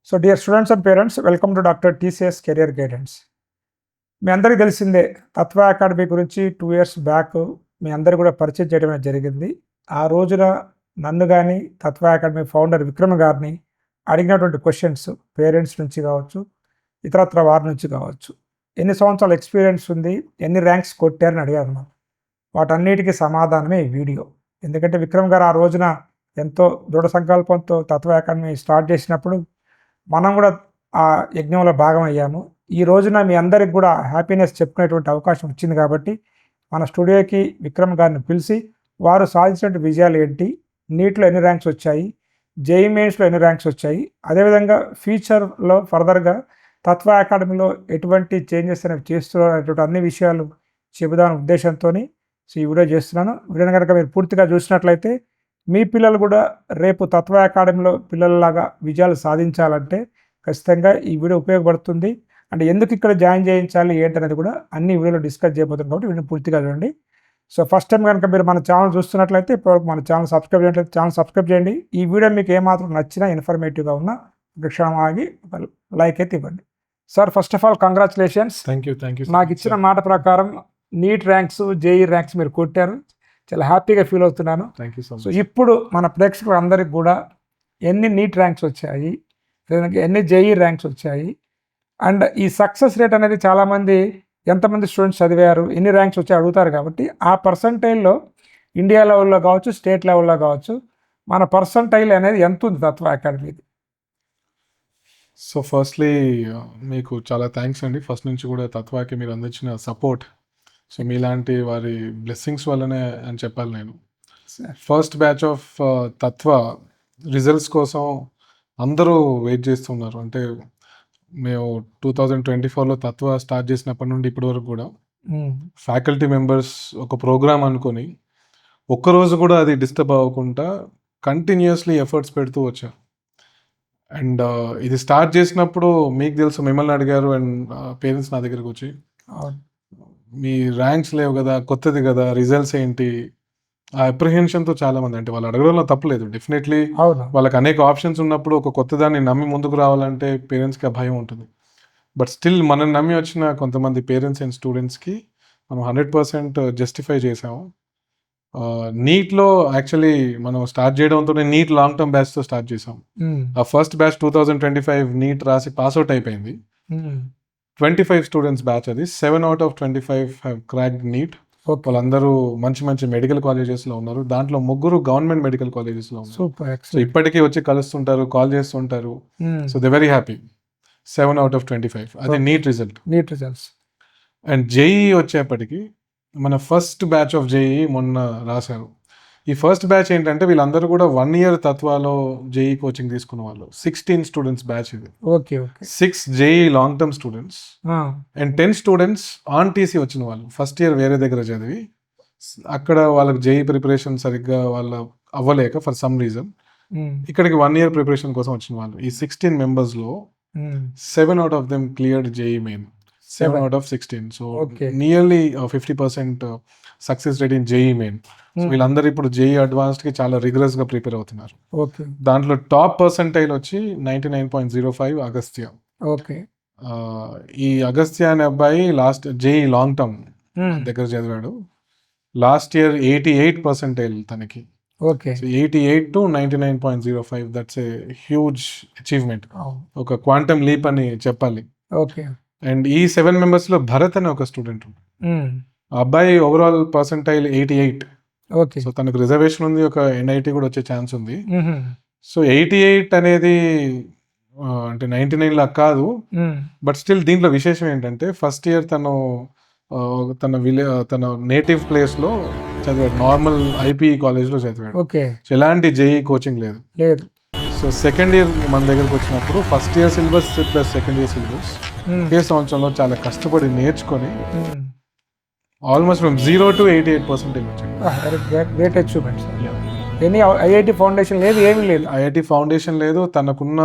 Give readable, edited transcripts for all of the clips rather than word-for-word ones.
So dear students and parents, welcome to doctor TCS career guidance. మీ అందరికీ తెలిసిందే, తత్వ academy గురించి 2 years బ్యాక్ మీ అందరికీ కూడా పరిచయం చేయడం అనేది జరిగింది. ఆ రోజున నన్ను కానీ తత్వ అకాడమీ ఫౌండర్ విక్రమ్ గారిని అడిగినటువంటి క్వశ్చన్స్ పేరెంట్స్ నుంచి కావచ్చు, ఇతరత్ర వారి నుంచి కావచ్చు, ఎన్ని సంవత్సరాల ఎక్స్పీరియన్స్ ఉంది, ఎన్ని ర్యాంక్స్ కొట్టారని అడిగారు నాకు. వాటన్నిటికీ సమాధానమే ఈ వీడియో. ఎందుకంటే విక్రమ్ గారు ఆ రోజున ఎంతో దృఢ సంకల్పంతో తత్వ అకాడమీ స్టార్ట్ చేసినప్పుడు మనం కూడా ఆ యజ్ఞంలో భాగం అయ్యాము. ఈ రోజున మీ అందరికి కూడా హ్యాపీనెస్ చెప్పుకునేటువంటి అవకాశం వచ్చింది కాబట్టి మన స్టూడియోకి విక్రమ్ గారిని పిలిచి వారు సాధించిన విజయాలు ఏంటి, నీట్లో ఎన్ని ర్యాంక్స్ వచ్చాయి, జేఈఈ మెయిన్స్లో ఎన్ని ర్యాంక్స్ వచ్చాయి, అదేవిధంగా ఫ్యూచర్లో ఫర్దర్గా తత్వ అకాడమీలో ఎటువంటి చేంజెస్ అనేవి చేస్తున్నటువంటి అన్ని విషయాలు చెబుదాని ఉద్దేశంతో ఈ వీడియో చేస్తున్నాను. వీడియోని కనుక మీరు పూర్తిగా చూసినట్లయితే మీ పిల్లలు కూడా రేపు తత్వ అకాడమీలో పిల్లలలాగా విజయాలు సాధించాలంటే ఖచ్చితంగా ఈ వీడియో ఉపయోగపడుతుంది. అంటే ఎందుకు ఇక్కడ జాయిన్ చేయించాలి ఏంటనేది కూడా అన్ని వీడియోలో డిస్కస్ చేయబోతుంది కాబట్టి వీడియో పూర్తిగా చూడండి. సో ఫస్ట్ టైం కనుక మీరు మన ఛానల్ చూస్తున్నట్లయితే ఇప్పటివరకు మన ఛానల్ సబ్స్క్రైబ్ చేయట్లయితే ఛానల్ సబ్స్క్రైబ్ చేయండి. ఈ వీడియో మీకు ఏమాత్రం నచ్చినా ఇన్ఫర్మేటివ్గా ఉన్నా ఒక క్షణం ఆగి లైక్ అయితే ఇవ్వండి. Sir, first of all congratulations. Thank you. నాకు ఇచ్చిన మాట ప్రకారం నీట్ ర్యాంక్స్, జేఈఈ ర్యాంక్స్ మీరు కొట్టారు. చాలా హ్యాపీగా ఫీల్ అవుతున్నాను. Thank you so much. So ఇప్పుడు మన ప్రేక్షకులు అందరికి కూడా ఎన్ని నీట్ ర్యాంక్స్ వచ్చాయి, ఎన్ని జేఈఈ ర్యాంక్స్ వచ్చాయి, అండ్ ఈ సక్సెస్ రేట్ అనేది చాలామంది ఎంతమంది స్టూడెంట్స్ చదివారు, ఎన్ని ర్యాంక్స్ వచ్చాయి అడుగుతారు. కాబట్టి ఆ పర్సంటైల్లో ఇండియా లెవెల్లో కావచ్చు, స్టేట్ లెవెల్లో కావచ్చు, మన పర్సంటైల్ అనేది ఎంత ఉంది తత్వ అకాడమీది? సో ఫస్ట్లీ మీకు చాలా థ్యాంక్స్ అండి. ఫస్ట్ నుంచి కూడా తత్వాకి మీరు అందించిన సపోర్ట్, సో మీలాంటి వారి బ్లెస్సింగ్స్ వల్లనే అని చెప్పాలి. నేను first batch of Tattva results కోసం అందరూ వెయిట్ చేస్తున్నారు. అంటే మేము 2024లో తత్వ స్టార్ట్ చేసినప్పటి నుండి ఇప్పటి వరకు కూడా ఫ్యాకల్టీ మెంబర్స్ ఒక ప్రోగ్రామ్ అనుకొని ఒక్కరోజు కూడా అది డిస్టర్బ్ అవ్వకుండా కంటిన్యూస్లీ ఎఫర్ట్స్ పెడుతూ వచ్చారు. అండ్ ఇది స్టార్ట్ చేసినప్పుడు మీకు తెలుసు, మిమ్మల్ని అడిగారు అండ్ పేరెంట్స్ నా దగ్గరికి వచ్చి మీ ర్యాంక్స్ లేవు కదా, కొత్తది కదా, రిజల్ట్స్ ఏంటి, ఆ అప్రిహెన్షన్తో చాలామంది, అంటే వాళ్ళు అడగడంలో తప్పలేదు. డెఫినెట్లీ వాళ్ళకి అనేక ఆప్షన్స్ ఉన్నప్పుడు ఒక కొత్త దాన్ని నమ్మి ముందుకు రావాలంటే పేరెంట్స్కి ఆ భయం ఉంటుంది. బట్ స్టిల్ మనం నమ్మి వచ్చిన కొంతమంది పేరెంట్స్ అండ్ స్టూడెంట్స్కి మనం 100% జస్టిఫై చేసాము. నీట్లో యాక్చువల్లీ మనం స్టార్ట్ చేయడంతో నీట్ లాంగ్ టర్మ్ బ్యాచ్తో స్టార్ట్ చేసాం. ఆ ఫస్ట్ బ్యాచ్ 2025 నీట్ రాసి పాస్అవుట్ అయిపోయింది. 25 స్టూడెంట్స్ బ్యాచ్ అది. 7 out of 25 have cracked NEET. వాళ్ళందరూ మంచి మంచి మెడికల్ కాలేజెస్లో ఉన్నారు. దాంట్లో 3 గవర్నమెంట్ మెడికల్ కాలేజెస్లో ఉన్నారు. సో ఇప్పటికీ వచ్చి కలుస్తుంటారు, కాల్ చేస్తుంటారు. So they very happy. 7 out of 25 అది నీట్ రిజల్ట్స్. అండ్ జేఈఈ వచ్చేప్పటికి మన ఫస్ట్ బ్యాచ్ ఆఫ్ జేఈఈ మొన్న రాశారు. ఈ ఫస్ట్ బ్యాచ్ ఏంటంటే వీళ్ళందరూ కూడా 1 year తత్వాలో జేఈ కోచింగ్ తీసుకున్న వాళ్ళు. 16 స్టూడెంట్స్ బ్యాచ్ ఇది. 6 JEE long term students and 10 students on TC వచ్చిన వాళ్ళు. ఫస్ట్ ఇయర్ వేరే దగ్గర చదివి అక్కడ వాళ్ళకి జేఈ ప్రిపరేషన్ సరిగ్గా వాళ్ళ అవ్వలేక ఫర్ సమ్ రీజన్ ఇక్కడికి 1 year ప్రిపరేషన్ కోసం వచ్చిన వాళ్ళు. ఈ 16 మెంబర్స్లో 7 out of them cleared JEE main. 7 out of 16. So nearly 50% success rate in JEE main. వీళ్ళందరూ ఇప్పుడు జేఈ అడ్వాన్స్డ్కి చాలా రిగరస్గా ప్రిపేర్ అవుతున్నారు. దాంట్లో టాప్ పర్సంటైల్ వచ్చి 99.05 అగస్త్య. ఈ అగస్త్య అనే అబ్బాయి లాస్ట్ జేఈ లాంగ్ టర్మ్ దగ్గర చదివాడు. లాస్ట్ ఇయర్ 88% తనకి. 88 to 99.05, that's a huge achievement, ఒక క్వాంటమ్ లీప్ అని చెప్పాలి. అండ్ ఈ 7 మెంబర్స్లో భరత్ అనే ఒక స్టూడెంట్ ఉంటాడు. ఆ అబ్బాయి ఓవరాల్ పర్సంటైల్ 88. సో తనకు రిజర్వేషన్ ఉంది, ఒక ఎన్ఐటి కూడా వచ్చే ఛాన్స్ ఉంది. సో 88 అనేది అంటే 99 లాగా కాదు. బట్ స్టిల్ దీంట్లో విశేషం ఏంటంటే ఫస్ట్ ఇయర్ తను తన నేటివ్ ప్లేస్లో చదివాడు. నార్మల్ ఐపీ కాలేజ్లో చదివాడు. ఎలాంటి జేఈ కోచింగ్ లేదు. సో సెకండ్ ఇయర్ మన దగ్గరకు వచ్చినప్పుడు first year syllabus plus second year syllabus ఒకే సంవత్సరంలో చాలా కష్టపడి నేర్చుకొని ఆల్మోస్ట్ ఫ్రమ్ 0 to 88% వచ్చాడు. ఐఐటి ఫౌండేషన్ లేదు, ఏమీ లేదు. ఐఐటి ఫౌండేషన్ లేదు. తనకున్న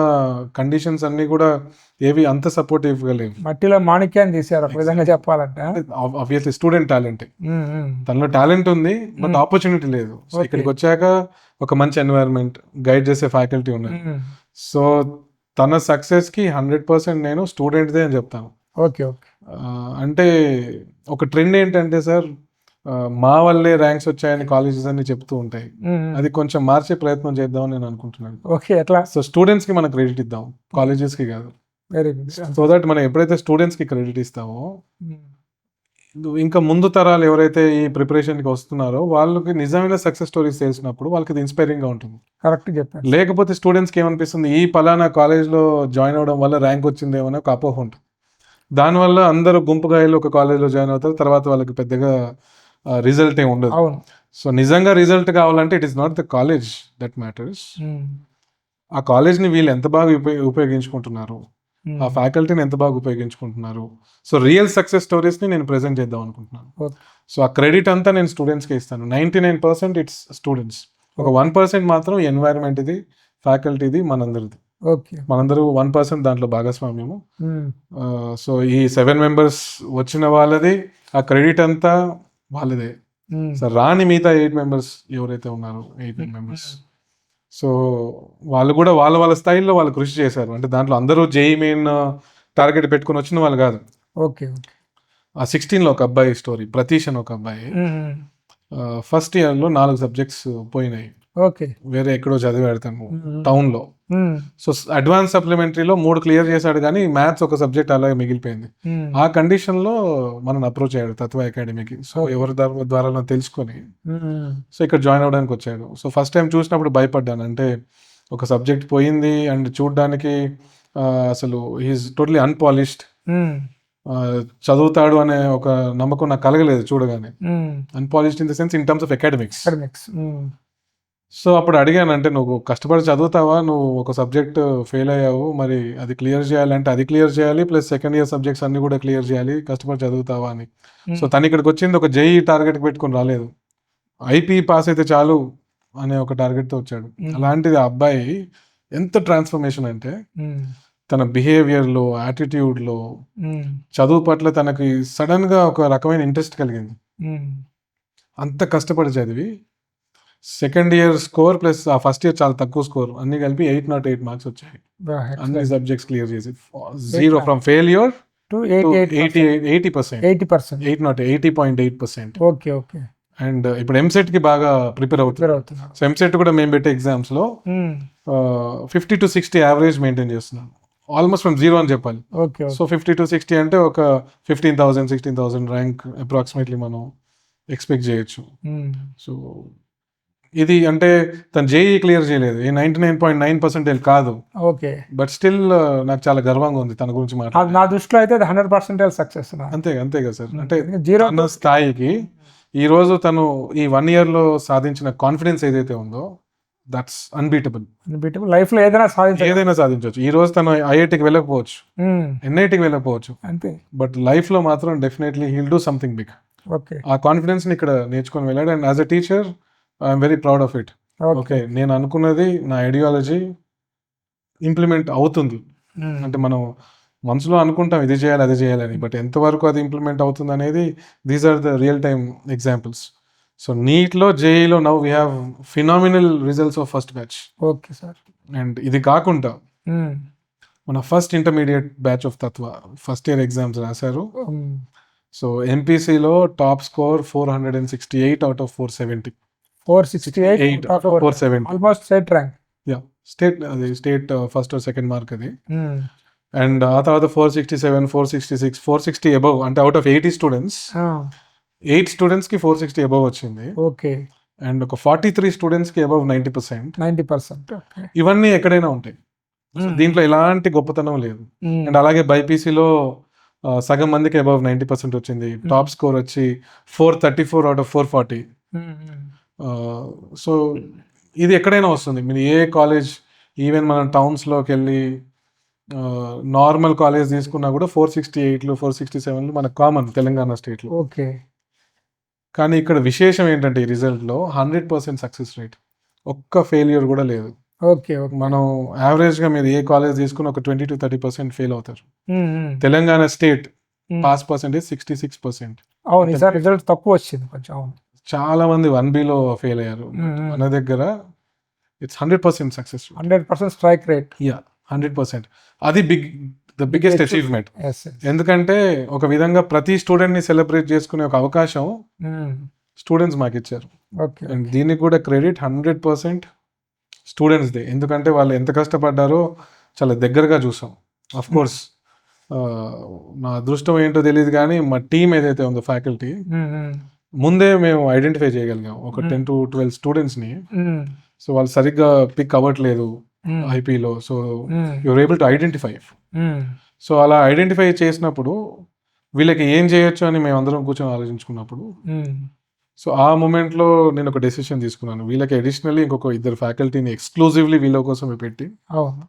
కండిషన్స్ అన్ని కూడా ఏవి అంత సపోర్టివ్గా లేవు. మట్టిలో మాణిక్యాన్ని తీశారు ఒక విధంగా చెప్పాలంటే. ఆబ్వియస్లీ స్టూడెంట్ టాలెంట్, తనలో టాలెంట్ ఉంది, బట్ ఆపర్చునిటీ లేదు. సో ఇక్కడికి వచ్చాక ఒక మంచి ఎన్వైరన్మెంట్, గైడ్ చేసే ఫ్యాకల్టీ ఉన్నారు. సో తన సక్సెస్కి 100% నేను స్టూడెంట్దే అని చెప్తాను. ఓకే. ఓకే. అంటే ఒక ట్రెండ్ ఏంటంటే సార్, మా వల్లే ర్యాంక్స్ వచ్చాయని కాలేజెస్ అన్ని చెప్తూ ఉంటాయి. అది కొంచెం మార్చే ప్రయత్నం చేద్దామని నేను అనుకుంటున్నాను. ఓకే. ఎట్లా? సో స్టూడెంట్స్కి మనం క్రెడిట్ ఇద్దాం, కాలేజెస్కి కాదు. Very good. సో దట్ మనం ఎప్పుడైతే స్టూడెంట్స్కి క్రెడిట్ ఇస్తామో, ఇంకా ముందు తరాలు ఎవరైతే ఈ ప్రిపరేషన్కి వస్తున్నారో వాళ్ళకి నిజమైన సక్సెస్ స్టోరీస్ తెలిసినప్పుడు వాళ్ళకి ఇది ఇన్స్పైరింగ్గా ఉంటుంది. కరెక్ట్ చెప్పారు. లేకపోతే స్టూడెంట్స్కి ఏమనిపిస్తుంది, ఈ పలానా కాలేజ్లో జాయిన్ అవ్వడం వల్ల ర్యాంక్ వచ్చిందేమో ఒక అపోహ ఉంటుంది. దానివల్ల అందరూ గుంపుగా వెళ్ళి ఒక కాలేజ్లో జాయిన్ అవుతారు, తర్వాత వాళ్ళకి పెద్దగా రిజల్ట్ ఏమి ఉండదు. అవును. సో నిజంగా రిజల్ట్ కావాలంటే it is not the college that matters. ఆ కాలేజ్ని వీళ్ళు ఎంత బాగా ఉపయోగించుకుంటున్నారు, ఆ ఫ్యాకల్టీని ఎంత బాగా ఉపయోగించుకుంటున్నారు. సో రియల్ సక్సెస్ స్టోరీస్ని నేను ప్రెజెంట్ చేద్దాం అనుకుంటున్నాను. సో ఆ క్రెడిట్ అంతా నేను స్టూడెంట్స్కి ఇస్తాను. 99% ఇట్స్ స్టూడెంట్స్, ఒక 1% మాత్రం ఎన్వైరన్మెంట్ ఇది, ఫ్యాకల్టీది, మనందరిది. ఓకే. మనందరూ 1% దాంట్లో భాగస్వామ్యము. సో ఈ 7 members వచ్చిన వాళ్ళది ఆ క్రెడిట్ అంతా వాళ్ళదే. సో రాని మిగతా 8 members ఎవరైతే ఉన్నారో 8 members, సో వాళ్ళు కూడా వాళ్ళ స్థాయిలో వాళ్ళు కృషి చేశారు. అంటే దాంట్లో అందరూ జేఈ మెయిన్ టార్గెట్ పెట్టుకుని వచ్చిన వాళ్ళు కాదు. ఓకే. ఆ 16లో ఒక అబ్బాయి స్టోరీ, ప్రతీష్ అని ఒక అబ్బాయి ఫస్ట్ ఇయర్లో 4 సబ్జెక్ట్స్ పోయినాయి. ఓకే. వేరే ఎక్కడో చదివాడు తను టౌన్లో. సో అడ్వాన్స్ సప్లిమెంటరీలో 3 క్లియర్ చేశాడు, కానీ మ్యాథ్స్ ఒక సబ్జెక్ట్ అలాగే మిగిలిపోయింది. ఆ కండిషన్లో మనం అప్రోచ్ అయ్యాడు తత్వ అకాడమీకి. సో ఎవరి ద్వారా తెలుసుకొని సో ఇక్కడ జాయిన్ అవ్వడానికి వచ్చాడు. సో ఫస్ట్ టైం చూసినప్పుడు భయపడ్డాను. అంటే ఒక సబ్జెక్ట్ పోయింది అండ్ చూడడానికి అసలు హీఈస్ టోటలీ అన్పాలిష్డ్, చదువుతాడు అనే ఒక నమ్మకం నాకు కలగలేదు చూడగానే. Unpolished in the sense in terms of academics. So అప్పుడు అడిగాను, అంటే నువ్వు కష్టపడి చదువుతావా, నువ్వు ఒక సబ్జెక్ట్ ఫెయిల్ అయ్యావు, మరి అది క్లియర్ చేయాలంటే అది క్లియర్ చేయాలి, ప్లస్ సెకండ్ ఇయర్ సబ్జెక్ట్స్ అన్ని కూడా క్లియర్ చేయాలి, కష్టపడి చదువుతావా అని. సో తను ఇక్కడికి వచ్చింది ఒక జేఈ టార్గెట్ పెట్టుకొని రాలేదు, ఐపీ పాస్ అయితే చాలు అనే ఒక టార్గెట్తో వచ్చాడు. అలాంటిది ఆ అబ్బాయి ఎంత ట్రాన్స్ఫర్మేషన్ అంటే తన బిహేవియర్లో, యాటిట్యూడ్లో, చదువు పట్ల తనకి సడన్గా ఒక రకమైన ఇంట్రెస్ట్ కలిగింది. అంత కష్టపడి చదివి సెకండ్ ఇయర్ స్కోర్ ప్లస్ ఆ ఫస్ట్ ఇయర్ చాలా తక్కువ స్కోర్ అన్ని కలిపి 808 మార్క్స్ వచ్చాయి. అన్ని సబ్జెక్ట్స్ క్లియర్ చేసి 0 from failure to 80%. 80.8%. Okay. Okay. And ఇప్పుడు ఎంసెట్ కి బాగా ప్రిపేర్ అవుతున్నారు. సో ఎంసెట్ కూడా మేము పెట్టే ఎగ్జామ్స్ లో 50 to 60 యావరేజ్ మెయింటైన్ చేస్తున్నాం. ఆల్మోస్ట్ ఫ్రమ్ 0 అని చెప్పాలి. సో 50 to 60 అంటే ఒక 15,000 16,000 ర్యాంక్ అప్రాక్సిమేట్లీ మనం ఎక్స్పెక్ట్ చేయొచ్చు. సో ఇది అంటే తను జేఈ క్లియర్ చేయలేదు, 99.9% కాదు. ఓకే. బట్ స్టిల్ నాకు చాలా గర్వంగా ఉంది తన గురించి మాట్లాడాలి. నా దృష్టిలో అయితే 100% సక్సెస్. అంతే కదా సార్. అంటే తన స్థాయికి ఈ రోజు తను ఈ 1 yearలో సాధించిన కాన్ఫిడెన్స్ ఏదైతే ఉందో దట్స్ అన్బీటబుల్. లైఫ్ లో ఏదైనా సాధించవచ్చు. ఈ రోజు తను ఐఐటికి వెళ్ళకపోవచ్చు, ఎన్ఐటికి వెళ్ళకపోవచ్చు, అంతే, బట్ లైఫ్ లో మాత్రం definitely he'll do something big. Okay. ఆ కాన్ఫిడెన్స్ ని ఇక్కడ నేర్చుకొని వెళ్ళాడు. And as a teacher I'm very proud of it. Okay, నేను అనుకున్నది, నా ఐడియాలజీ ఇంప్లిమెంట్ అవుతుంది. అంటే మనం మనసులో అనుకుంటాం ఇది చేయాలి అది చేయాలని, బట్ ఎంతవరకు అది ఇంప్లిమెంట్ అవుతుంది అనేది these are the real time examples. So నీట్లో, జేఈలో now we have phenomenal results of first batch. Okay sir. And ఇది కాకుండా మన first intermediate batch of Tatva first year exams రాశారు. సో ఎంపీసీలో top score 468 out of 470. 468 470 almost state rank. Yeah, state first or second mark అది. And ఆ తర్వాత 467 466 460 above, అంటే out of 80 students 8 students కి 460 అబవ్ వచ్చింది. ఓకే. అండ్ ఒక 43 స్టూడెంట్స్ కి అబవ్ 90%. ఓకే. ఇవన్నీ ఎక్కడైనా ఉంటాయి, దీంట్లో ఎలాంటి గొప్పతనం లేదు. అండ్ అలాగే బైపీసీలో సగం మందికి అబవ్ 90% వచ్చింది. టాప్ స్కోర్ వచ్చి 434 out of 440. సో ఇది ఎక్కడైనా వస్తుంది. మీరు ఏ కాలేజ్, ఈవెన్ మనం టౌన్స్లోకి వెళ్ళి నార్మల్ కాలేజ్ తీసుకున్నా కూడా 468 467 మనకు కామన్ తెలంగాణ స్టేట్లో. ఓకే. కానీ ఇక్కడ విశేషం ఏంటంటే ఈ రిజల్ట్లో 100% సక్సెస్ రేట్, ఒక్క ఫెయిల్యూర్ కూడా లేదు. ఓకే. మనం యావరేజ్గా మీరు ఏ కాలేజ్ తీసుకుని ఒక 20 to 30% ఫెయిల్ అవుతారు. Telangana state pass percentage 66%. అవును సార్, రిజల్ట్ తక్కువ వచ్చింది కొంచెం. అవును, చాలా మంది 1Bలో ఫెయిల్ అయ్యారు. మన దగ్గర it's 100% success, 100% strike rate. Yeah 100%. అది the biggest achievement. Yes, yes. ఎందుకంటే ఒక విధంగా ప్రతి స్టూడెంట్ని సెలబ్రేట్ చేసుకునే ఒక అవకాశం స్టూడెంట్స్ మాకు ఇచ్చారు. ఓకే. అండ్ దీనికి కూడా క్రెడిట్ 100% స్టూడెంట్స్దే. ఎందుకంటే వాళ్ళు ఎంత కష్టపడ్డారో చాలా దగ్గరగా చూసాం. అఫ్ కోర్స్ నా అదృష్టం ఏంటో తెలియదు కానీ మా టీం ఏదైతే ఉందో ఫ్యాకల్టీ ముందే మేము ఐడెంటిఫై చేయగలిగాం ఒక 10 to 12 స్టూడెంట్స్ని. సో వాళ్ళు సరిగ్గా పిక్ అవ్వట్లేదు ఐపీలో. So you are able to identify. So అలా ఐడెంటిఫై చేసినప్పుడు వీళ్ళకి ఏం చేయొచ్చు అని మేము అందరం కూర్చొని ఆలోచించుకున్నప్పుడు సో ఆ మూమెంట్లో నేను ఒక డెసిషన్ తీసుకున్నాను. వీళ్ళకి అడిషనల్లీ ఇంకొక 2 ఫ్యాకల్టీని ఎక్స్క్లూజివ్లీ వీళ్ళ కోసమే పెట్టి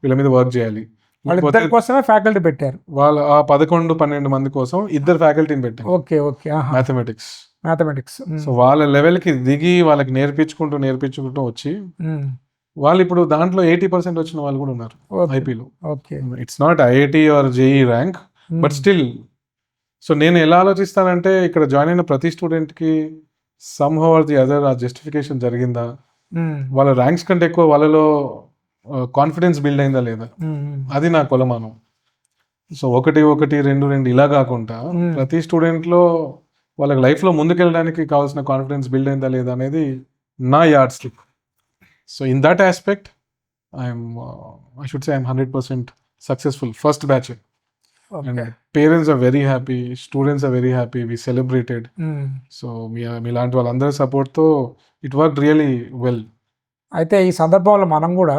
వీళ్ళ మీద వర్క్ చేయాలి. వాళ్ళిద్దరి కోసమే ఫ్యాకల్టీ పెట్టారు. వాళ్ళ ఆ 11-12 మంది కోసం 2 ఫ్యాకల్టీని పెట్టారు. Okay, okay. మ్యాథమెటిక్స్. సో వాళ్ళ లెవెల్కి దిగి వాళ్ళకి నేర్పించుకుంటూ వచ్చి వాళ్ళు ఇప్పుడు దాంట్లో 80% వచ్చిన వాళ్ళు కూడా ఉన్నారు ఐపీలో. Okay. It's not IIT or JEE rank but still. So నేను ఎలా ఆలోచిస్తానంటే ఇక్కడ జాయిన్ అయిన ప్రతి స్టూడెంట్కి somehow or the other uh justification జరిగిందా, వాళ్ళ ర్యాంక్స్ కంటే ఎక్కువ వాళ్ళలో కాన్ఫిడెన్స్ బిల్డ్ అయిందా లేదా, అది నా కొలమానం. సో 1-1, 2-2 ఇలా కాకుండా ప్రతి స్టూడెంట్లో వాళ్ళకి లైఫ్లో ముందుకెళ్ళడానికి కావాల్సిన కాన్ఫిడెన్స్ బిల్డ్ అయిందా లేదా అనేది నా yard stick. So in that aspect I should say I'm 100% successful. First batch. And parents are very happy, students are very happy, we celebrated. So మీలాంటి వాళ్ళందరి సపోర్ట్తో ఇట్ వర్క్ రియలీ వెల్. అయితే ఈ సందర్భంలో మనం కూడా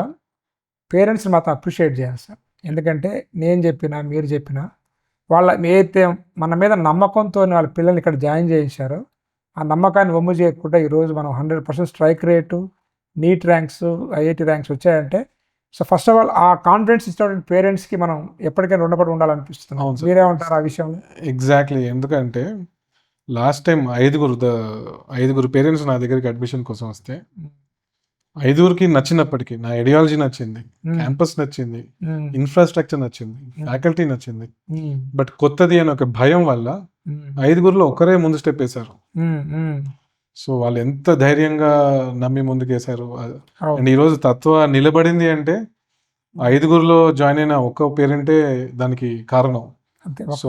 పేరెంట్స్ని మాత్రం అప్రిషియేట్ చేయాలి సార్. ఎందుకంటే నేను చెప్పినా మీరు చెప్పినా వాళ్ళ ఏదైతే మన మీద నమ్మకంతో వాళ్ళ పిల్లల్ని ఇక్కడ జాయిన్ చేయించారో ఆ నమ్మకాన్ని వమ్ము చేయకుండా ఈరోజు మనం 100% strike rate, NEET ranks, IIT ranks వచ్చాయంటే సో ఫస్ట్ ఆఫ్ ఆల్ ఆ కాన్ఫిడెన్స్ ఇచ్చిన పేరెంట్స్కి మనం ఎప్పటికైనా రుణపడి ఉండాలనిపిస్తుంది. మీరేమంటారు ఆ విషయంలో? ఎగ్జాక్ట్లీ. ఎందుకంటే లాస్ట్ టైం 5 పేరెంట్స్ నా దగ్గరికి అడ్మిషన్ కోసం వస్తే 5కి నచ్చినప్పటికీ నా ఐడియాలజీ నచ్చింది, క్యాంపస్ నచ్చింది, ఇన్ఫ్రాస్ట్రక్చర్ నచ్చింది, ఫ్యాకల్టీ నచ్చింది. బట్ కొత్తది అని ఒక భయం వల్ల 5లో ఒకరే ముందు స్టెప్ వేశారు. సో వాళ్ళు ఎంత ధైర్యంగా నమ్మి ముందుకేశారు. అండ్ ఈరోజు తత్వ నిలబడింది అంటే 5లో జాయిన్ అయిన ఒక్క పేరెంటే దానికి కారణం. సో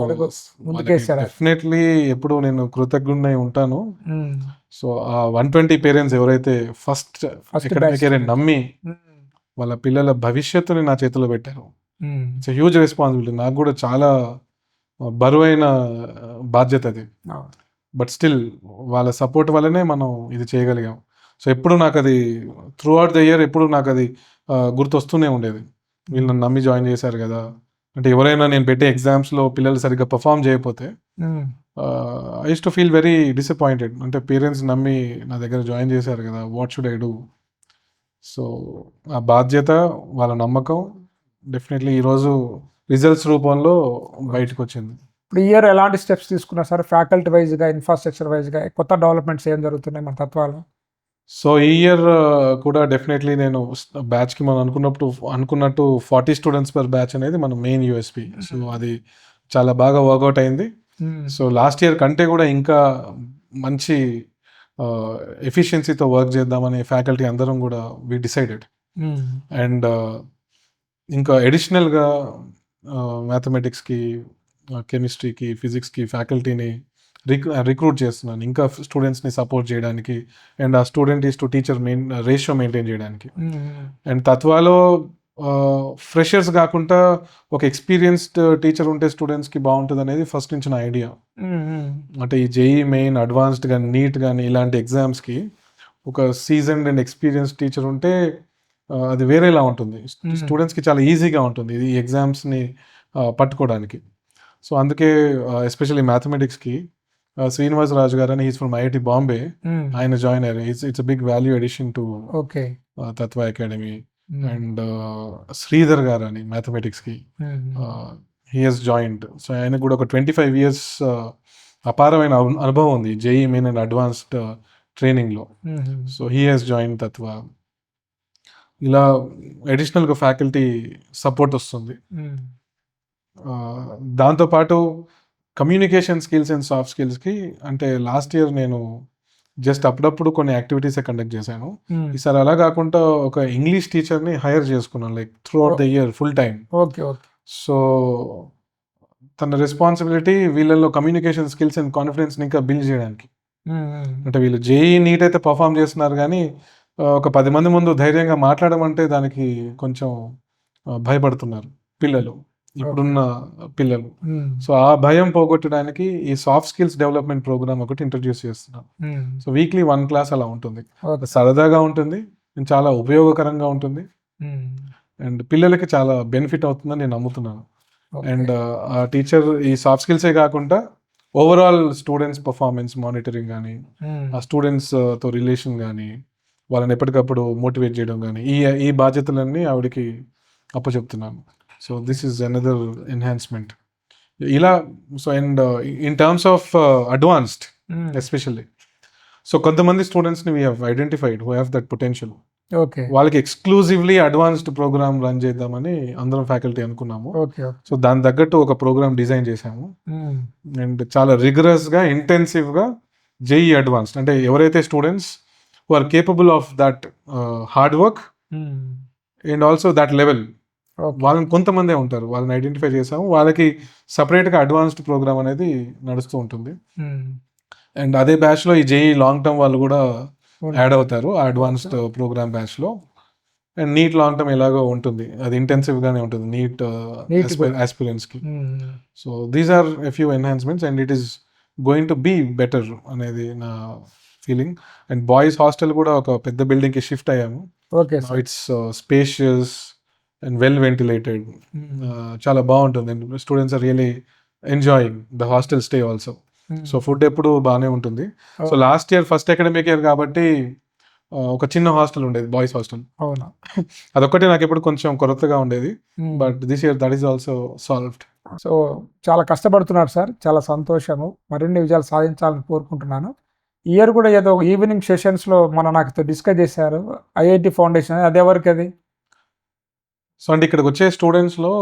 డెఫినెట్లీ ఎప్పుడు నేను కృతజ్ఞుడై ఉంటాను. సో ఆ 120 పేరెంట్స్ ఎవరైతే ఫస్ట్ అకాడమిక్ ఇయర్ నమ్మి వాళ్ళ పిల్లల భవిష్యత్తుని నా చేతిలో పెట్టారు, ఇట్స్ హ్యూజ్ రెస్పాన్సిబిలిటీ. నాకు కూడా చాలా బరువైన బాధ్యత అది. బట్ స్టిల్ వాళ్ళ సపోర్ట్ వల్లనే మనం ఇది చేయగలిగాం. సో ఎప్పుడు నాకు అది త్రూ అవుట్ ద ఇయర్ ఎప్పుడు నాకు అది గుర్తొస్తూనే ఉండేది. వీళ్ళు నన్ను నమ్మి జాయిన్ చేశారు కదా. అంటే ఎవరైనా నేను పెట్టే ఎగ్జామ్స్లో పిల్లలు సరిగ్గా పర్ఫామ్ చేయకపోతే I use to feel very disappointed. అంటే పేరెంట్స్ నమ్మి నా దగ్గర జాయిన్ చేశారు కదా, what should I do. So ఆ బాధ్యత, వాళ్ళ నమ్మకం డెఫినెట్లీ ఈరోజు రిజల్ట్స్ రూపంలో బయటకు వచ్చింది. ఇప్పుడు ఈ ఇయర్ ఎలాంటి స్టెప్స్ తీసుకున్నారు సార్? ఫ్యాకల్టీ వైజ్గా, ఇన్ఫ్రాస్ట్రక్చర్ వైజ్గా కొత్త డెవలప్మెంట్స్ ఏం జరుగుతున్నాయి మన తత్వాలో? సో ఈ ఇయర్ కూడా డెఫినెట్లీ నేను బ్యాచ్కి మనం అనుకున్నట్టు 40 స్టూడెంట్స్ పర్ బ్యాచ్ అనేది మన మెయిన్ యూఎస్పీ. సో అది చాలా బాగా వర్కౌట్ అయింది. సో లాస్ట్ ఇయర్ కంటే కూడా ఇంకా మంచి ఎఫిషియన్సీతో వర్క్ చేద్దామని ఫ్యాకల్టీ అందరం కూడా వి డిసైడెడ్. అండ్ ఇంకా అడిషనల్గా మ్యాథమెటిక్స్కి, కెమిస్ట్రీకి, ఫిజిక్స్కి ఫ్యాకల్టీని రిక్రూట్ చేస్తున్నాను ఇంకా స్టూడెంట్స్ని సపోర్ట్ చేయడానికి అండ్ ఆ student is to teacher ratio maintain చేయడానికి. అండ్ తత్వాలో ఫ్రెషర్స్ కాకుండా ఒక ఎక్స్పీరియన్స్డ్ టీచర్ ఉంటే స్టూడెంట్స్కి బాగుంటుంది అనేది ఫస్ట్ నుంచి నా ఐడియా. అంటే ఈ జేఈ మెయిన్, అడ్వాన్స్డ్ కానీ, నీట్ కానీ ఇలాంటి ఎగ్జామ్స్కి ఒక సీజన్డ్ అండ్ ఎక్స్పీరియన్స్ టీచర్ ఉంటే అది వేరేలా ఉంటుంది. స్టూడెంట్స్కి చాలా ఈజీగా ఉంటుంది ఈ ఎగ్జామ్స్ని పట్టుకోవడానికి. సో అందుకే ఎస్పెషల్లీ మ్యాథమెటిక్స్కి శ్రీనివాస్ రాజు గారు అని, హీస్ ఫ్రమ్ ఐఐటి బాంబే, ఆయన జాయిన్ అయ్యారు. It's big value addition to Tatva Academy. And Sridhar garu అని మ్యాథమెటిక్స్కి, హీ హెస్ జాయిన్డ్. సో ఆయన కూడా ఒక 25 years అపారమైన అనుభవం ఉంది జేఈ మెయిన్ అండ్ అడ్వాన్స్డ్ ట్రైనింగ్లో. So he has join Tatva. ఇలా అడిషనల్గా ఫ్యాకల్టీ సపోర్ట్ వస్తుంది. దాంతోపాటు కమ్యూనికేషన్ స్కిల్స్ అండ్ సాఫ్ట్ స్కిల్స్కి అంటే లాస్ట్ ఇయర్ నేను జస్ట్ అప్పుడప్పుడు కొన్ని యాక్టివిటీసే కండక్ట్ చేశాను. మ్మ్. ఈసారి అలా కాకుండా ఒక ఇంగ్లీష్ టీచర్ని హైర్ చేసుకున్నాను, like through out the year full time. Okay okay. So తన రెస్పాన్సిబిలిటీ వీళ్ళలో కమ్యూనికేషన్ స్కిల్స్ అండ్ కాన్ఫిడెన్స్ని ఇంకా బిల్డ్ చేయడానికి. మ్మ్. అంటే వీళ్ళు జేఈ నీట్ అయితే పర్ఫామ్ చేస్తున్నారు కానీ ఒక 10 మంది ముందు ధైర్యంగా మాట్లాడమంటే దానికి కొంచెం భయపడుతున్నారు పిల్లలు, ఇప్పుడున్న పిల్లలు. మ్మ్. సో ఆ భయం పోగొట్టడానికి ఈ సాఫ్ట్ స్కిల్స్ డెవలప్మెంట్ ప్రోగ్రామ్ ఒకటి ఇంట్రడ్యూస్ చేస్తున్నాను. మ్మ్. సో వీక్లీ 1 క్లాస్ అలా ఉంటుంది. ఓకే. సరదాగా ఉంటుంది, చాలా ఉపయోగకరంగా ఉంటుంది, మ్మ్. అండ్ పిల్లలకి చాలా బెనిఫిట్ అవుతుందని నేను నమ్ముతున్నాను. ఓకే. అండ్ ఆ టీచర్ ఈ సాఫ్ట్ స్కిల్సే కాకుండా ఓవరాల్ స్టూడెంట్స్ పర్ఫార్మెన్స్ మానిటరింగ్ కానీ, మ్మ్. ఆ స్టూడెంట్స్తో రిలేషన్ కానీ, వాళ్ళని ఎప్పటికప్పుడు మోటివేట్ చేయడం కానీ, ఈ బాధ్యతలన్నీ ఆవిడకి అప్పచెప్తున్నాను. So this is another enhancement ఇలా. So and in terms of advanced hmm. Especially, so కొంతమంది స్టూడెంట్స్ని we have identified who have that potential. Okay. వాళ్ళకి ఎక్స్క్లూజివ్లీ అడ్వాన్స్డ్ ప్రోగ్రామ్ రన్ చేద్దామని అందరం ఫ్యాకల్టీ అనుకున్నాము. Okay okay. సో దాని తగ్గట్టు ఒక ప్రోగ్రామ్ డిజైన్ చేశాము. మ్మ్. అండ్ చాలా రిగరస్గా ఇంటెన్సివ్గా జేఈ అడ్వాన్స్డ్ అంటే ఎవరైతే students who are capable of that hard work hmm. And also that level, okay. వాళ్ళని కొంతమందే ఉంటారు, వాళ్ళని ఐడెంటిఫై చేసాము. వాళ్ళకి సపరేట్గా అడ్వాన్స్డ్ ప్రోగ్రామ్ అనేది నడుస్తూ ఉంటుంది. మ్మ్. అండ్ అదే బ్యాచ్లో ఈ జేఈ లాంగ్ టర్మ్ వాళ్ళు కూడా అవును. యాడ్ అవుతారు ఆ అడ్వాన్స్డ్ ప్రోగ్రామ్ బ్యాచ్లో. అండ్ నీట్ లాంగ్ టర్మ్ ఎలాగో ఉంటుంది, అది ఇంటెన్సివ్గానే ఉంటుంది నీట్ ఆస్పిరెంట్స్కి. Hmm. So these are a few enhancements and it is going to be better అనేది నా ఫీలింగ్. అండ్ బాయ్స్ హాస్టల్ కూడా ఒక పెద్ద బిల్డింగ్కి షిఫ్ట్ అయ్యాము. Okay sir. It's spacious and well ventilated, చాలా బాగుంటుంది. And students are really enjoying the hostel stay also. So food ఎప్పుడు బాగానే ఉంటుంది. So last year first academic year కాబట్టి ఒక చిన్న హాస్టల్ ఉండేది, బాయ్స్ హాస్టల్. అవునా. అదొక్కటే నాకు ఎప్పుడు కొంచెం కొరతగా ఉండేది, but this year that is also solved. So చాలా కష్టపడుతున్నారు సార్, చాలా సంతోషము. మరిన్ని విజయాలు సాధించాలని కోరుకుంటున్నాను. ఈ ఇయర్ కూడా ఏదో ఈవినింగ్ సెషన్స్లో నాకు డిస్కస్ చేశారు, ఐఐటి ఫౌండేషన్, అదే వరకు అది. సో అంటే ఇక్కడికి వచ్చే స్టూడెంట్స్లో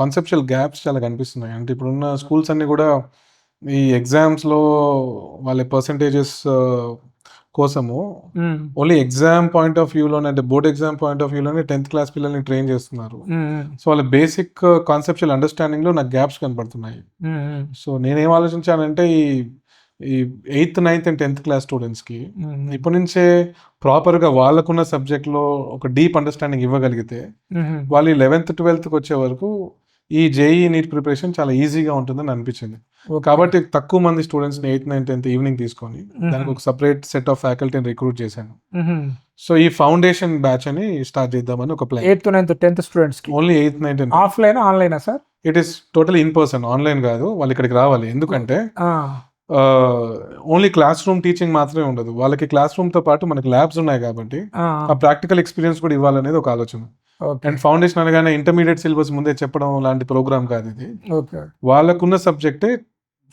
కాన్సెప్చువల్ గ్యాప్స్ చాలా కనిపిస్తున్నాయి. అంటే ఇప్పుడున్న స్కూల్స్ అన్నీ కూడా ఈ ఎగ్జామ్స్లో వాళ్ళ పర్సంటేజెస్ కోసము ఓన్లీ ఎగ్జామ్ పాయింట్ ఆఫ్ వ్యూలోనే, అంటే బోర్డ్ ఎగ్జామ్ పాయింట్ ఆఫ్ వ్యూలోనే 10th క్లాస్ పిల్లల్ని ట్రైన్ చేస్తున్నారు. సో వాళ్ళ బేసిక్ కాన్సెప్చువల్ అండర్స్టాండింగ్లో నాకు గ్యాప్స్ కనపడుతున్నాయి. సో నేనేం ఆలోచించానంటే ఈ 8th, 9th and 10th class స్టూడెంట్స్కి ఇప్పటి నుంచే ప్రాపర్గా వాళ్ళకున్న సబ్జెక్ట్లో ఒక డీప్ అండర్స్టాండింగ్ ఇవ్వగలిగితే వాళ్ళు 11th, 12th వచ్చే వరకు ఈ జేఈ నీట్ ప్రిపరేషన్ చాలా ఈజీగా ఉంటుందని అనిపించింది. కాబట్టి తక్కువ మంది స్టూడెంట్స్ని 8th, 9th, 10th ఈవినింగ్ తీసుకొని దానికి ఒక సపరేట్ సెట్ ఆఫ్ ఫ్యాకల్టీని రిక్రూట్ చేశాను. సో ఈ ఫౌండేషన్ బ్యాచ్ అని స్టార్ట్ చేద్దామని ఒక plan. 8th, 9th, 10th students only 8th, 9th. Offline ఆన్లైనా sir? It is total in person, online కాదు. వాళ్ళు ఇక్కడికి రావాలి, ఎందుకంటే ఓన్లీ క్లాస్ రూమ్ టీచింగ్ మాత్రమే ఉండదు, వాళ్ళకి క్లాస్ రూమ్తో పాటు మనకి ల్యాబ్స్ ఉన్నాయి కాబట్టి ఆ ప్రాక్టికల్ ఎక్స్పీరియన్స్ కూడా ఇవ్వాలనేది ఒక ఆలోచన. అండ్ ఫౌండేషన్ అనగానే ఇంటర్మీడియట్ సిలబస్ ముందే చెప్పడం లాంటి ప్రోగ్రామ్ కాదు ఇది. వాళ్ళకున్న సబ్జెక్టే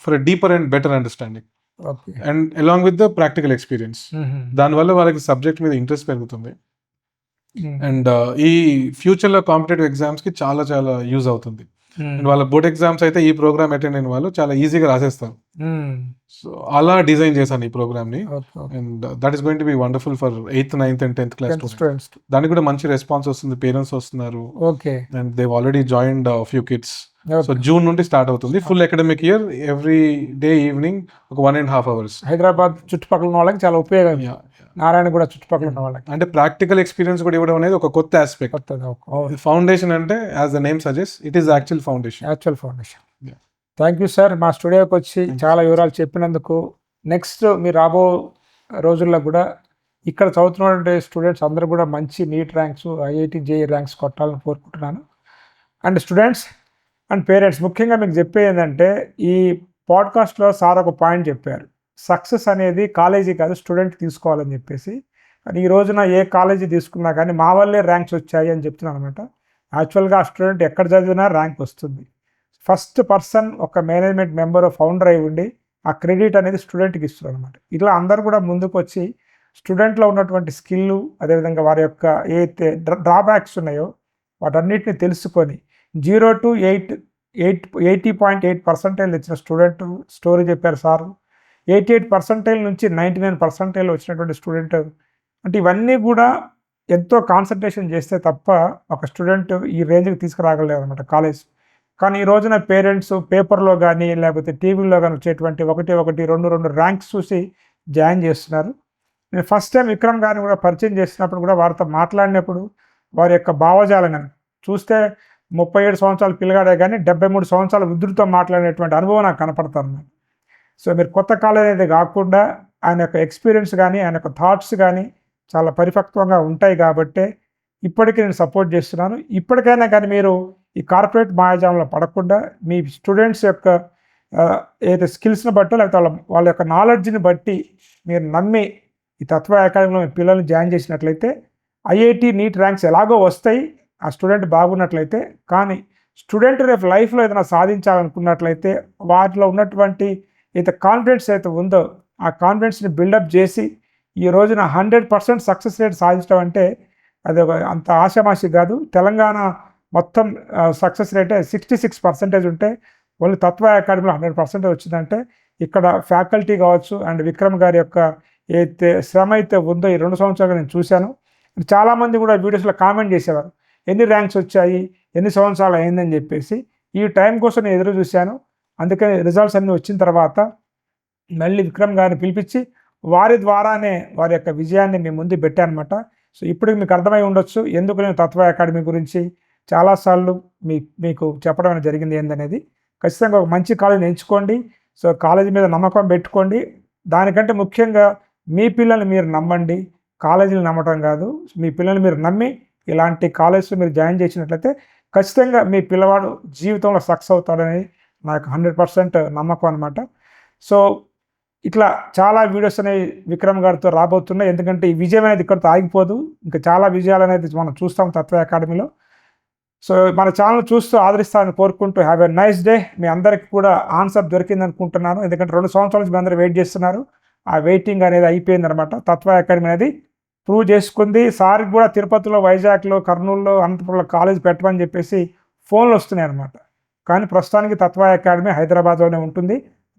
for deeper and better understanding and along with the practical experience. దానివల్ల వాళ్ళకి సబ్జెక్ట్ మీద ఇంట్రెస్ట్ పెరుగుతుంది. అండ్ ఈ ఫ్యూచర్లో కాంపిటేటివ్ ఎగ్జామ్స్కి చాలా చాలా యూజ్ అవుతుంది. అండ్ వాళ్ళ బోర్డ్ ఎగ్జామ్స్ అయితే ఈ ప్రోగ్రామ్ అటెండ్ అయిన వాళ్ళు చాలా ఈజీగా రాసేస్తారు. సో అలా డిజైన్ చేశాను ఈ ప్రోగ్రామ్ని. And that is going to be wonderful for 8th, 9th and 10th class students. దానికి కూడా మంచి రెస్పాన్స్ వస్తుంది, పేరెంట్స్ వస్తున్నారు. And they already joined few kids. So June నుండి స్టార్ట్ అవుతుంది full academic year. Every day evening ఒక 1.5 hours. Hyderabad చుట్టుపక్కల ఉన్న వాళ్ళకి చాలా ఉపయోగం, నారాయణగూడ చుట్టుపక్కల ఉన్న వాళ్ళకి. అంటే ప్రాక్టికల్ ఎక్స్పీరియన్స్ కూడా ఇవ్వడం అనేది ఒక కొత్త ఆస్పెక్ట్. ఫౌండేషన్ అంటే as the name suggest it is actual foundation. Thank you sir, మా స్టూడియోకి వచ్చి చాలా వివరాలు చెప్పినందుకు. నెక్స్ట్ మీరు రాబో రోజుల్లో కూడా ఇక్కడ చదువుతున్నటువంటి స్టూడెంట్స్ అందరూ కూడా మంచి NEET ranks, IIT JEE ranks కొట్టాలని కోరుకుంటున్నాను. అండ్ స్టూడెంట్స్ అండ్ పేరెంట్స్ ముఖ్యంగా మీకు చెప్పేది ఏంటంటే, ఈ పాడ్కాస్ట్లో సార్ ఒక పాయింట్ చెప్పారు, సక్సెస్ అనేది కాలేజీ కాదు స్టూడెంట్ తీసుకోవాలని చెప్పేసి. కానీ ఈ రోజున ఏ కాలేజీ తీసుకున్నా కానీ మా వల్లే ర్యాంక్స్ వచ్చాయి అని చెప్తున్నాను అనమాట. యాక్చువల్గా ఆ స్టూడెంట్ ఎక్కడ చదివినా ర్యాంక్ వస్తుంది. ఫస్ట్ పర్సన్ ఒక మేనేజ్మెంట్ మెంబర్ ఫౌండర్ అయి ఉండి ఆ క్రెడిట్ అనేది స్టూడెంట్కి ఇస్తున్నారు అనమాట. ఇట్లా అందరు కూడా ముందుకు వచ్చి స్టూడెంట్లో ఉన్నటువంటి స్కిల్, అదేవిధంగా వారి యొక్క ఏదైతే డ్రాబ్యాక్స్ ఉన్నాయో వాటన్నిటిని తెలుసుకొని 0 to 80.8% తెచ్చిన స్టూడెంట్ స్టోరీ చెప్పారు సార్. 88% నుంచి 99% వచ్చినటువంటి స్టూడెంట్. అంటే ఇవన్నీ కూడా ఎంతో కాన్సంట్రేషన్ చేస్తే తప్ప ఒక స్టూడెంట్ ఈ రేంజ్కి తీసుకురాగలేరు అనమాట కాలేజ్. కానీ ఈ రోజున పేరెంట్స్ పేపర్లో కానీ లేకపోతే టీవీలో కానీ వచ్చేటువంటి 1, 1, 2, 2 ర్యాంక్స్ చూసి జాయిన్ చేస్తున్నారు. నేను ఫస్ట్ టైం విక్రమ్ గారిని కూడా పరిచయం చేసినప్పుడు కూడా వారితో మాట్లాడినప్పుడు వారి యొక్క భావజాలం కానీ చూస్తే 37 సంవత్సరాల పిల్లగాడే కానీ 73 సంవత్సరాల వృద్ధుడితో మాట్లాడేటువంటి అనుభవం నాకు కనపడుతుంది. సో మీరు కొత్త కాలేజ్ అనేది కాకుండా ఆయన యొక్క ఎక్స్పీరియన్స్ కానీ ఆయన యొక్క థాట్స్ కానీ చాలా పరిపక్వంగా ఉంటాయి కాబట్టే ఇప్పటికీ నేను సపోర్ట్ చేస్తున్నాను. ఇప్పటికైనా కానీ మీరు ఈ కార్పొరేట్ మాయాజాలంలో పడకుండా మీ స్టూడెంట్స్ యొక్క ఏదైతే స్కిల్స్ని బట్టో లేకపోతే వాళ్ళ యొక్క నాలెడ్జ్ని బట్టి మీరు నమ్మి ఈ తత్వ అకాడమీలో మీ పిల్లల్ని జాయిన్ చేసినట్లయితే ఐఐటి నీట్ ర్యాంక్స్ ఎలాగో వస్తాయి ఆ స్టూడెంట్ బాగున్నట్లయితే. కానీ స్టూడెంట్ రేపు లైఫ్లో ఏదైనా సాధించాలనుకున్నట్లయితే వాటిలో ఉన్నటువంటి అయితే కాన్ఫిడెన్స్ అయితే ఉందో ఆ కాన్ఫిడెన్స్ని బిల్డప్ చేసి ఈ రోజున 100% సక్సెస్ రేట్ సాధించడం అంటే అది అంత ఆషామాషి కాదు. తెలంగాణ మొత్తం సక్సెస్ రేటే 66% ఉంటే ఓన్లీ తత్వ అకాడమీలో 100% వచ్చిందంటే ఇక్కడ ఫ్యాకల్టీ కావచ్చు అండ్ విక్రమ్ గారి యొక్క అయితే శ్రమ అయితే ఉందో ఈ 2 సంవత్సరాలు నేను చూశాను. చాలామంది కూడా వీడియోస్లో కామెంట్ చేసేవారు ఎన్ని ర్యాంక్స్ వచ్చాయి, ఎన్ని సంవత్సరాలు అయిందని చెప్పేసి. ఈ టైం కోసం నేను ఎదురు చూశాను. అందుకని రిజల్ట్స్ అన్నీ వచ్చిన తర్వాత మళ్ళీ విక్రమ్ గారిని పిలిపించి వారి ద్వారానే వారి యొక్క విజయాన్ని మీ ముందు పెట్టానమాట. సో ఇప్పుడు మీకు అర్థమై ఉండొచ్చు ఎందుకు నేను తత్వ అకాడమీ గురించి చాలాసార్లు మీకు చెప్పడం అనేది జరిగింది ఏందనేది. ఖచ్చితంగా ఒక మంచి కాలేజీని ఎంచుకోండి. సో కాలేజీ మీద నమ్మకం పెట్టుకోండి. దానికంటే ముఖ్యంగా మీ పిల్లల్ని మీరు నమ్మండి, కాలేజీని నమ్మటం కాదు. మీ పిల్లల్ని మీరు నమ్మి ఇలాంటి కాలేజ్లో మీరు జాయిన్ చేసినట్లయితే ఖచ్చితంగా మీ పిల్లవాడు జీవితంలో సక్సెస్ అవుతాడని నాకు 100% నమ్మకం అనమాట. సో ఇట్లా చాలా వీడియోస్ అనేవి విక్రమ్ గారితో రాబోతున్నాయి. ఎందుకంటే ఈ విజయం అనేది ఇక్కడితో ఆగిపోదు, ఇంకా చాలా విజయాలు అనేది మనం చూస్తాం తత్వ అకాడమీలో. సో మన ఛానల్ చూస్తూ ఆదరిస్తారని కోరుకుంటూ హ్యావ్ ఎ నైస్ డే. మీ అందరికీ కూడా ఆన్సర్ దొరికింది అనుకుంటున్నాను. ఎందుకంటే 2 సంవత్సరాల నుంచి మీ అందరూ వెయిట్ చేస్తున్నారు. ఆ వెయిటింగ్ అనేది అయిపోయిందనమాట. తత్వ అకాడమీ అనేది ప్రూవ్ చేసుకుంది. సార్కి కూడా తిరుపతిలో, వైజాగ్లో, కర్నూలులో, అనంతపురంలో కాలేజ్ పెట్టమని చెప్పేసి ఫోన్లు వస్తున్నాయి అనమాట. కానీ ప్రస్తుతానికి తత్వ అకాడమీ హైదరాబాద్లోనే ఉంటుంది,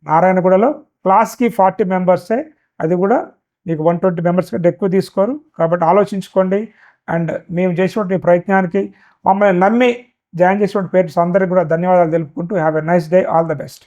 నారాయణగూడలో. క్లాస్కి 40 మెంబర్సే, అది కూడా మీకు 120 మెంబర్స్ కంటే ఎక్కువ తీసుకోరు. కాబట్టి ఆలోచించుకోండి. అండ్ మేము చేసినటువంటి ప్రయత్నానికి మమ్మల్ని నమ్మి జాయిన్ చేసినటువంటి పేరెంట్స్ అందరికీ కూడా ధన్యవాదాలు తెలుపుకుంటూ have a nice day. All the best.